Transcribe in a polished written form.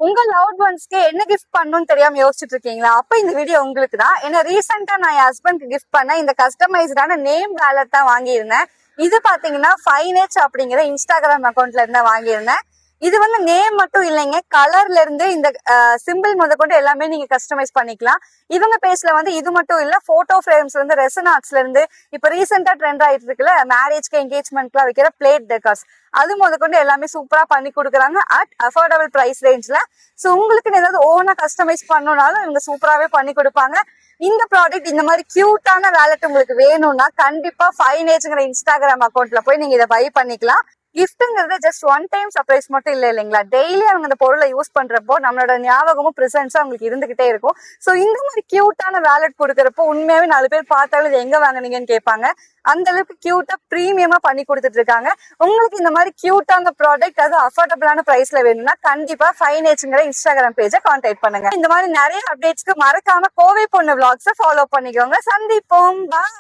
உங்க லவ்ட் ஒன்ஸ்க்கு என்ன கிஃப்ட் பண்ணணும்னு தெரியாம யோசிச்சுட்டு இருக்கீங்களா? அப்ப இந்த வீடியோ உங்களுக்கு தான். ஏன்னா ரீசெண்டா நான் என் ஹஸ்பண்ட்க்கு கிஃப்ட் பண்ண இந்த கஸ்டமைஸ்டான நேம் வேலட் தான் வாங்கியிருந்தேன். இது பாத்தீங்கன்னா ஃபைனேஜ் அப்படிங்கிற இன்ஸ்டாகிராம் அக்கௌண்ட்ல இருந்தா வாங்கியிருந்தேன். இது வந்து நேம் மட்டும் இல்லைங்க, கலர்ல இருந்து இந்த சிம்பிள் முதற்கொண்டு எல்லாமே நீங்க கஸ்டமைஸ் பண்ணிக்கலாம். இவங்க பேஜ்ல வந்து இது மட்டும் இல்ல, போட்டோ ஃப்ரேம்ஸ்ல இருந்து, ரெசன் ஆர்ட்ஸ்ல இருந்து, இப்ப ரீசெண்டா ட்ரெண்ட் ஆயிட்டு இருக்குல்ல மேரேஜ்க்கு என்கேஜ்மெண்ட்க்குலாம் வைக்கிற பிளேட் டெக்கர்ஸ், அது முதற்கொண்டு எல்லாமே சூப்பரா பண்ணி கொடுக்குறாங்க அட் அஃபோர்டபுள் பிரைஸ் ரேஞ்ச்ல. ஸோ உங்களுக்கு ஏதாவது ஓனா கஸ்டமைஸ் பண்ணணும்னாலும் இவங்க சூப்பராகவே பண்ணி கொடுப்பாங்க. இந்த ப்ராடக்ட் இந்த மாதிரி கியூட்டான வேலட் உங்களுக்கு வேணும்னா கண்டிப்பா ஃபைனேஜ்ங்கிற இன்ஸ்டாகிராம் அக்கௌண்ட்ல போய் நீங்க இதை பை பண்ணிக்கலாம். கிஃப்ட்ங்கிறது ஜஸ்ட் ஒன் டைம் சர்ப்ரைஸ் மட்டும் இல்லை இல்லைங்களா, டெய்லி அவங்க அந்த பொருளை யூஸ் பண்றப்போ நம்மளோட ஞாபகமும் ப்ரெசன்ஸும் அவங்களுக்கு இருந்துகிட்டே இருக்கும். ஸோ இந்த மாதிரி கியூட்டான வேலட் கொடுக்குறப்போ உண்மையாவே 4 பேர் பார்த்தாலும் இது எங்க வாங்குனீங்கன்னு கேட்பாங்க. அந்த அளவுக்கு கியூட்டா பிரீமியமா பண்ணி கொடுத்துட்டு இருக்காங்க. உங்களுக்கு இந்த மாதிரி கியூட்டான ப்ராடக்ட் அது அஃபோர்டபுளான பிரைஸ்ல வேணும்னா கண்டிப்பா ஃபைனேஜ்ங்கிற இன்ஸ்டாகிராம் பேஜை கான்டாக்ட் பண்ணுங்க. இந்த மாதிரி நிறைய அப்டேட்ஸ்க்கு மறக்காம கோவை பொண்ணு vlogs ஃபாலோ பண்ணிக்கோங்க. சந்திப்போம், பாய்.